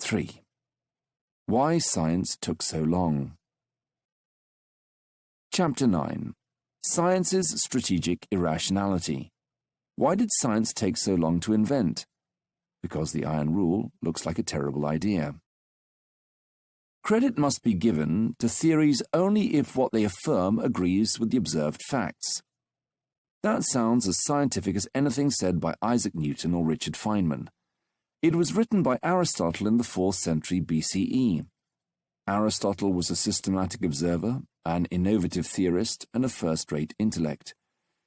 3. Why science took so long. Chapter 9. Science's strategic irrationality. Why did science take so long to invent? Because the iron rule looks like a terrible idea. Credit must be given to theories only if what they affirm agrees with the observed facts. That sounds as scientific as anything said by Isaac Newton or Richard Feynman. It was written by Aristotle in the 4th century BCE. Aristotle was a systematic observer, an innovative theorist, and a first-rate intellect.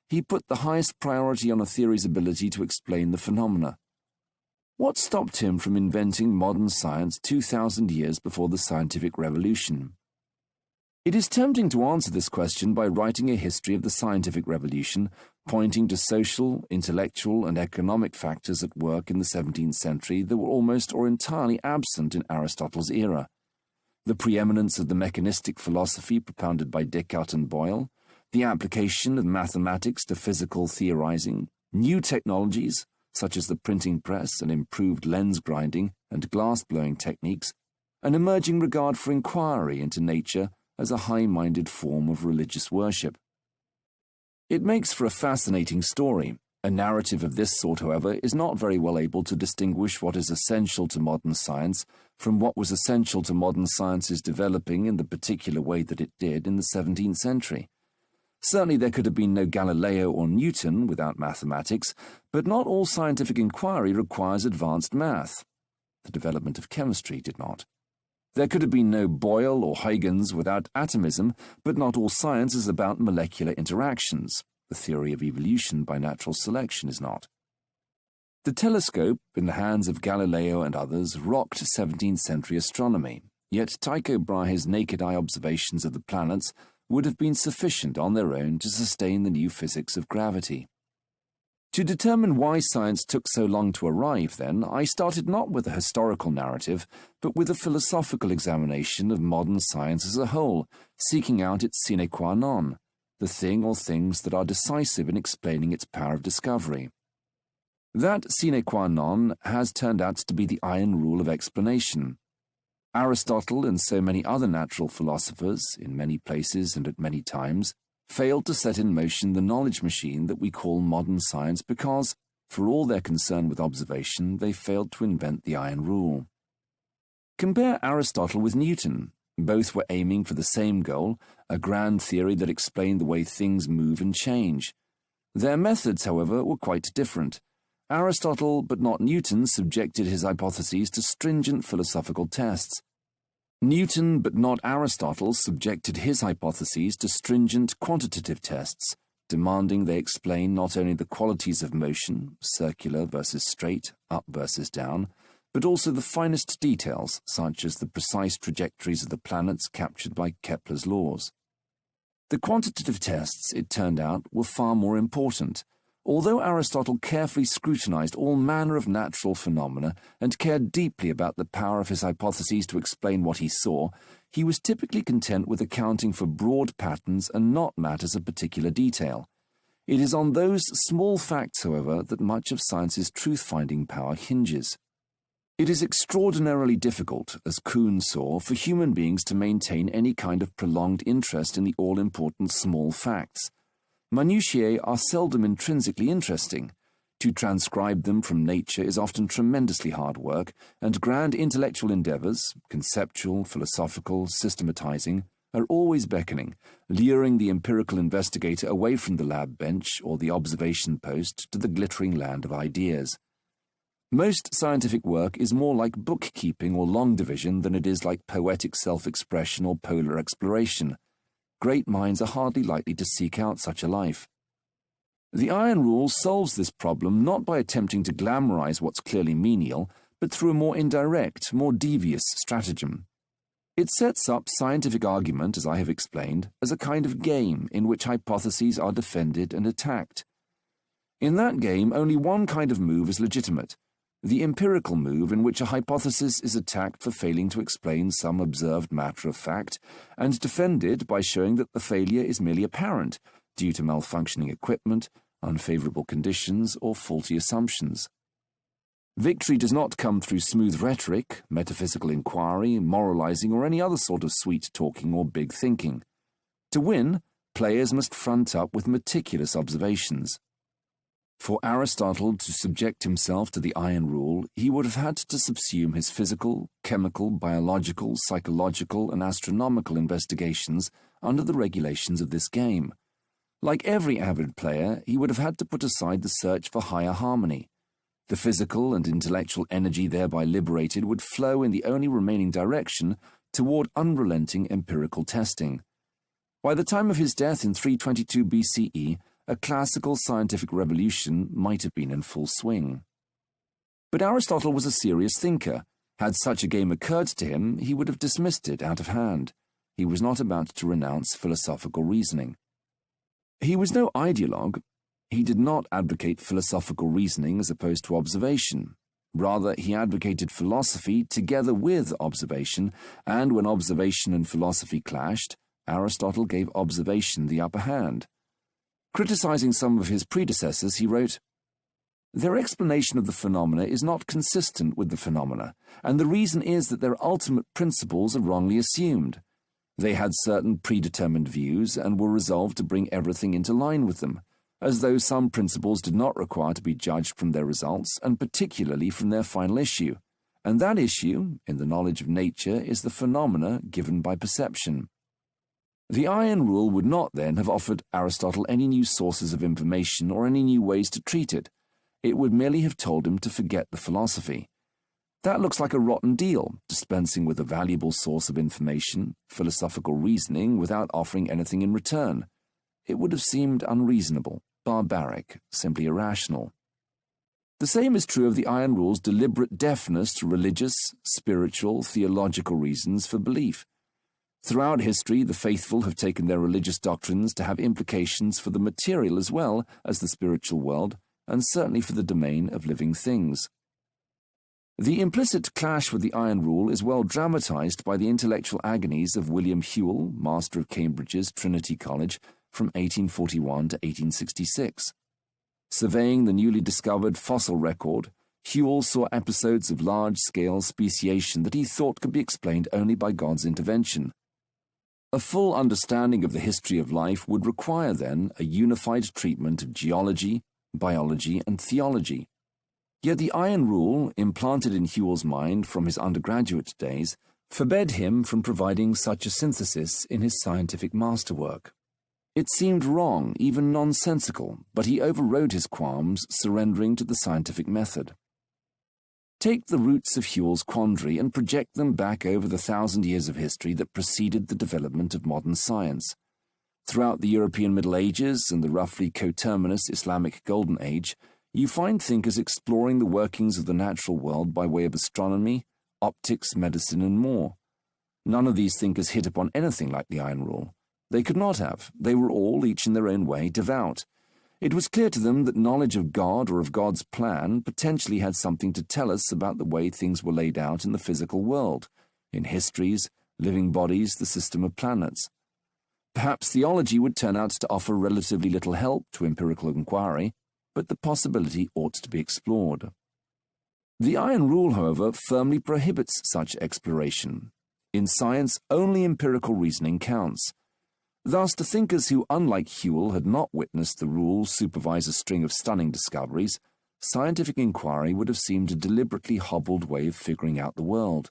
He put the highest priority on a theory's ability to explain the phenomena. What stopped him from inventing modern science 2,000 years before the scientific revolution? It is tempting to answer this question by writing a history of the scientific revolution, pointing to social, intellectual, and economic factors at work in the 17th century that were almost or entirely absent in Aristotle's era. The preeminence of the mechanistic philosophy propounded by Descartes and Boyle, the application of mathematics to physical theorizing, new technologies, such as the printing press and improved lens grinding and glass-blowing techniques, an emerging regard for inquiry into nature as a high-minded form of religious worship. It makes for a fascinating story. A narrative of this sort, however, is not very well able to distinguish what is essential to modern science from what was essential to modern science's developing in the particular way that it did in the 17th century. Certainly there could have been no Galileo or Newton without mathematics, but not all scientific inquiry requires advanced math. The development of chemistry did not. There could have been no Boyle or Huygens without atomism, but not all science is about molecular interactions. The theory of evolution by natural selection is not. The telescope, in the hands of Galileo and others, rocked 17th century astronomy, yet Tycho Brahe's naked-eye observations of the planets would have been sufficient on their own to sustain the new physics of gravity. To determine why science took so long to arrive, then, I started not with a historical narrative, but with a philosophical examination of modern science as a whole, seeking out its sine qua non, the thing or things that are decisive in explaining its power of discovery. That sine qua non has turned out to be the iron rule of explanation. Aristotle and so many other natural philosophers, in many places and at many times, failed to set in motion the knowledge machine that we call modern science because, for all their concern with observation, they failed to invent the iron rule. Compare Aristotle with Newton. Both were aiming for the same goal, a grand theory that explained the way things move and change. Their methods, however, were quite different. Aristotle, but not Newton, subjected his hypotheses to stringent philosophical tests. Newton, but not Aristotle, subjected his hypotheses to stringent quantitative tests, demanding they explain not only the qualities of motion, circular versus straight, up versus down, but also the finest details, such as the precise trajectories of the planets captured by Kepler's laws. The quantitative tests, it turned out, were far more important. Although Aristotle carefully scrutinized all manner of natural phenomena and cared deeply about the power of his hypotheses to explain what he saw, he was typically content with accounting for broad patterns and not matters of particular detail. It is on those small facts, however, that much of science's truth-finding power hinges. It is extraordinarily difficult, as Kuhn saw, for human beings to maintain any kind of prolonged interest in the all-important small facts. Minutiae are seldom intrinsically interesting. To transcribe them from nature is often tremendously hard work, and grand intellectual endeavors, conceptual, philosophical, systematizing, are always beckoning, luring the empirical investigator away from the lab bench or the observation post to the glittering land of ideas. Most scientific work is more like bookkeeping or long division than it is like poetic self-expression or polar exploration. Great minds are hardly likely to seek out such a life. The iron rule solves this problem not by attempting to glamorize what's clearly menial, but through a more indirect, more devious stratagem. It sets up scientific argument, as I have explained, as a kind of game in which hypotheses are defended and attacked. In that game, only one kind of move is legitimate, the empirical move in which a hypothesis is attacked for failing to explain some observed matter of fact, and defended by showing that the failure is merely apparent, due to malfunctioning equipment, unfavorable conditions, or faulty assumptions. Victory does not come through smooth rhetoric, metaphysical inquiry, moralizing, or any other sort of sweet talking or big thinking. To win, players must front up with meticulous observations. For Aristotle to subject himself to the iron rule, he would have had to subsume his physical, chemical, biological, psychological, and astronomical investigations under the regulations of this game. Like every avid player, he would have had to put aside the search for higher harmony. The physical and intellectual energy thereby liberated would flow in the only remaining direction toward unrelenting empirical testing. By the time of his death in 322 BCE, a classical scientific revolution might have been in full swing. But Aristotle was a serious thinker. Had such a game occurred to him, he would have dismissed it out of hand. He was not about to renounce philosophical reasoning. He was no ideologue. He did not advocate philosophical reasoning as opposed to observation. Rather, he advocated philosophy together with observation, and when observation and philosophy clashed, Aristotle gave observation the upper hand. Criticizing some of his predecessors, he wrote, "Their explanation of the phenomena is not consistent with the phenomena, and the reason is that their ultimate principles are wrongly assumed. They had certain predetermined views and were resolved to bring everything into line with them, as though some principles did not require to be judged from their results, and particularly from their final issue. And that issue, in the knowledge of nature, is the phenomena given by perception." The iron rule would not then have offered Aristotle any new sources of information or any new ways to treat it. It would merely have told him to forget the philosophy. That looks like a rotten deal, dispensing with a valuable source of information, philosophical reasoning, without offering anything in return. It would have seemed unreasonable, barbaric, simply irrational. The same is true of the iron rule's deliberate deafness to religious, spiritual, theological reasons for belief. Throughout history, the faithful have taken their religious doctrines to have implications for the material as well as the spiritual world, and certainly for the domain of living things. The implicit clash with the iron rule is well dramatized by the intellectual agonies of William Whewell, master of Cambridge's Trinity College, from 1841 to 1866. Surveying the newly discovered fossil record, Whewell saw episodes of large-scale speciation that he thought could be explained only by God's intervention. A full understanding of the history of life would require, then, a unified treatment of geology, biology, and theology. Yet the iron rule, implanted in Whewell's mind from his undergraduate days, forbade him from providing such a synthesis in his scientific masterwork. It seemed wrong, even nonsensical, but he overrode his qualms, surrendering to the scientific method. Take the roots of Whewell's quandary and project them back over the 1,000 years of history that preceded the development of modern science. Throughout the European Middle Ages and the roughly coterminous Islamic Golden Age, you find thinkers exploring the workings of the natural world by way of astronomy, optics, medicine, and more. None of these thinkers hit upon anything like the iron rule. They could not have. They were all, each in their own way, devout. It was clear to them that knowledge of God or of God's plan potentially had something to tell us about the way things were laid out in the physical world, in histories, living bodies, the system of planets. Perhaps theology would turn out to offer relatively little help to empirical inquiry, but the possibility ought to be explored. The iron rule, however, firmly prohibits such exploration. In science, only empirical reasoning counts. Thus, to thinkers who, unlike Whewell, had not witnessed the rule supervise a string of stunning discoveries, scientific inquiry would have seemed a deliberately hobbled way of figuring out the world.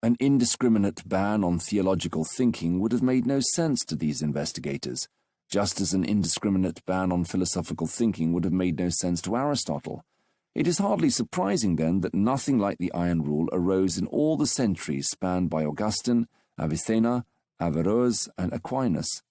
An indiscriminate ban on theological thinking would have made no sense to these investigators, just as an indiscriminate ban on philosophical thinking would have made no sense to Aristotle. It is hardly surprising, then, that nothing like the iron rule arose in all the centuries spanned by Augustine, Avicenna, Averroes, and Aquinas.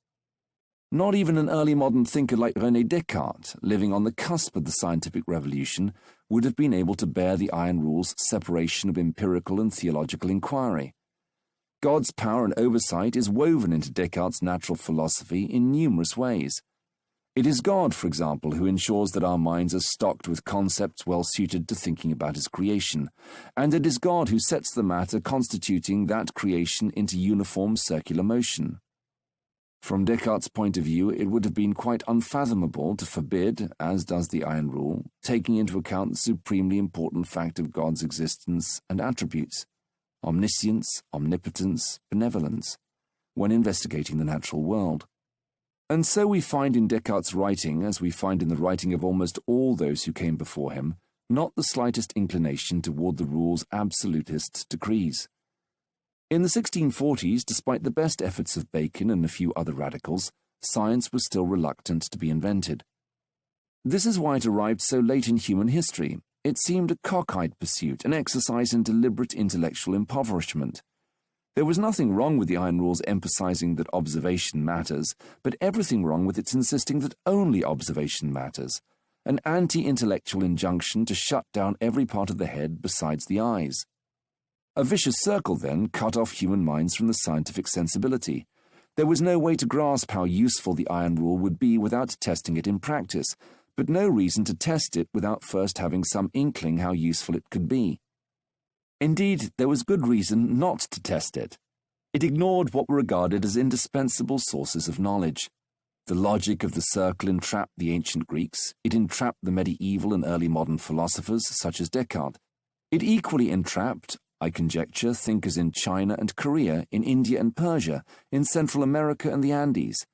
Not even an early modern thinker like René Descartes, living on the cusp of the scientific revolution, would have been able to bear the iron rule's separation of empirical and theological inquiry. God's power and oversight is woven into Descartes' natural philosophy in numerous ways. It is God, for example, who ensures that our minds are stocked with concepts well suited to thinking about his creation, and it is God who sets the matter constituting that creation into uniform circular motion. From Descartes' point of view, it would have been quite unfathomable to forbid, as does the Iron Rule, taking into account the supremely important fact of God's existence and attributes, omniscience, omnipotence, benevolence, when investigating the natural world. And so we find in Descartes' writing, as we find in the writing of almost all those who came before him, not the slightest inclination toward the rule's absolutist decrees. In the 1640s, despite the best efforts of Bacon and a few other radicals, science was still reluctant to be invented. This is why it arrived so late in human history. It seemed a cockeyed pursuit, an exercise in deliberate intellectual impoverishment. There was nothing wrong with the Iron Rule's emphasizing that observation matters, but everything wrong with its insisting that only observation matters, an anti-intellectual injunction to shut down every part of the head besides the eyes. A vicious circle, then, cut off human minds from the scientific sensibility. There was no way to grasp how useful the Iron Rule would be without testing it in practice, but no reason to test it without first having some inkling how useful it could be. Indeed, there was good reason not to test it. It ignored what were regarded as indispensable sources of knowledge. The logic of the circle entrapped the ancient Greeks. It entrapped the medieval and early modern philosophers, such as Descartes. It equally entrapped, I conjecture, thinkers in China and Korea, in India and Persia, in Central America and the Andes.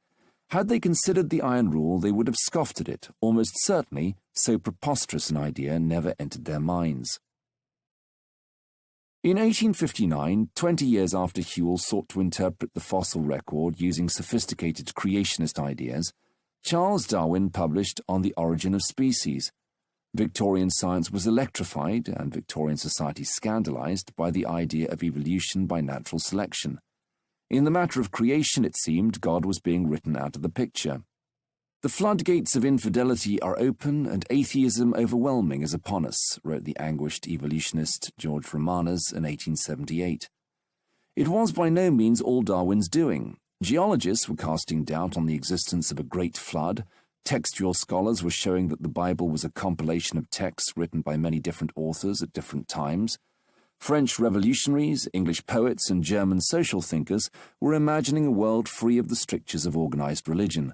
Had they considered the Iron Rule, they would have scoffed at it. Almost certainly, so preposterous an idea never entered their minds. In 1859, 20 years after Whewell sought to interpret the fossil record using sophisticated creationist ideas, Charles Darwin published On the Origin of Species. Victorian science was electrified and Victorian society scandalized by the idea of evolution by natural selection. In the matter of creation, it seemed, God was being written out of the picture. The floodgates of infidelity are open and atheism overwhelming is upon us, wrote the anguished evolutionist George Romanes in 1878. It was by no means all Darwin's doing. Geologists were casting doubt on the existence of a great flood. Textual scholars were showing that the Bible was a compilation of texts written by many different authors at different times. French revolutionaries, English poets, and German social thinkers were imagining a world free of the strictures of organized religion.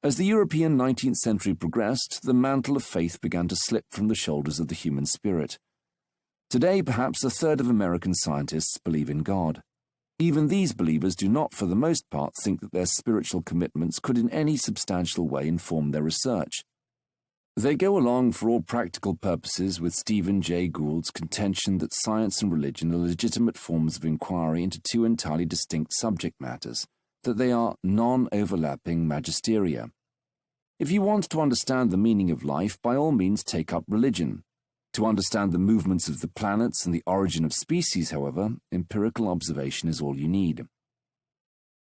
As the European 19th century progressed, the mantle of faith began to slip from the shoulders of the human spirit. Today, perhaps a third of American scientists believe in God. Even these believers do not, for the most part, think that their spiritual commitments could in any substantial way inform their research. They go along for all practical purposes with Stephen Jay Gould's contention that science and religion are legitimate forms of inquiry into two entirely distinct subject matters, that they are non-overlapping magisteria. If you want to understand the meaning of life, by all means take up religion. To understand the movements of the planets and the origin of species, however, empirical observation is all you need.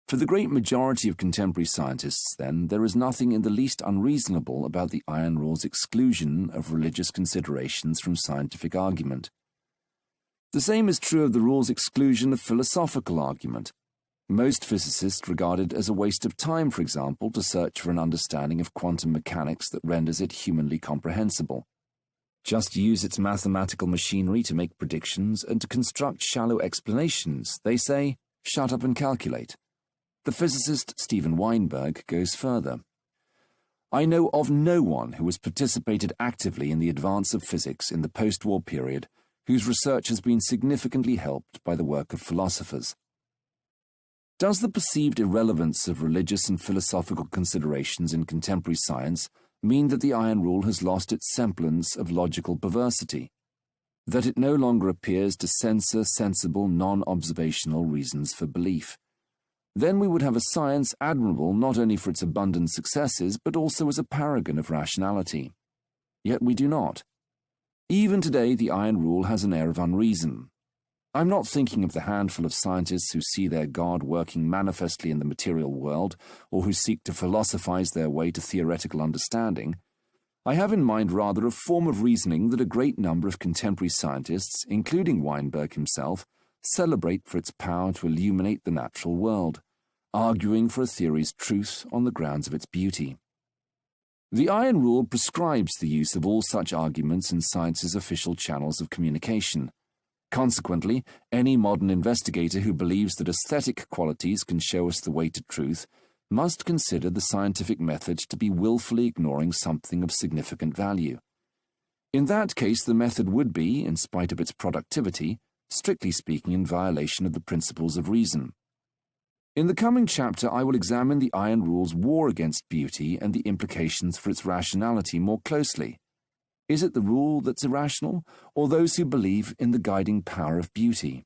For the great majority of contemporary scientists, then, there is nothing in the least unreasonable about the Iron Rule's exclusion of religious considerations from scientific argument. The same is true of the rule's exclusion of philosophical argument. Most physicists regard it as a waste of time, for example, to search for an understanding of quantum mechanics that renders it humanly comprehensible. Just use its mathematical machinery to make predictions and to construct shallow explanations. They say, shut up and calculate. The physicist Steven Weinberg goes further. I know of no one who has participated actively in the advance of physics in the post-war period whose research has been significantly helped by the work of philosophers. Does the perceived irrelevance of religious and philosophical considerations in contemporary science mean that the Iron Rule has lost its semblance of logical perversity? That it no longer appears to censor sensible, non-observational reasons for belief? Then we would have a science admirable not only for its abundant successes, but also as a paragon of rationality. Yet we do not. Even today, the Iron Rule has an air of unreason. I'm not thinking of the handful of scientists who see their God working manifestly in the material world, or who seek to philosophize their way to theoretical understanding. I have in mind rather a form of reasoning that a great number of contemporary scientists, including Weinberg himself, celebrate for its power to illuminate the natural world, arguing for a theory's truth on the grounds of its beauty. The Iron Rule prescribes the use of all such arguments in science's official channels of communication. Consequently, any modern investigator who believes that aesthetic qualities can show us the way to truth must consider the scientific method to be willfully ignoring something of significant value. In that case, the method would be, in spite of its productivity, strictly speaking in violation of the principles of reason. In the coming chapter, I will examine the Iron Rule's war against beauty and the implications for its rationality more closely. Is it the rule that's irrational, or those who believe in the guiding power of beauty?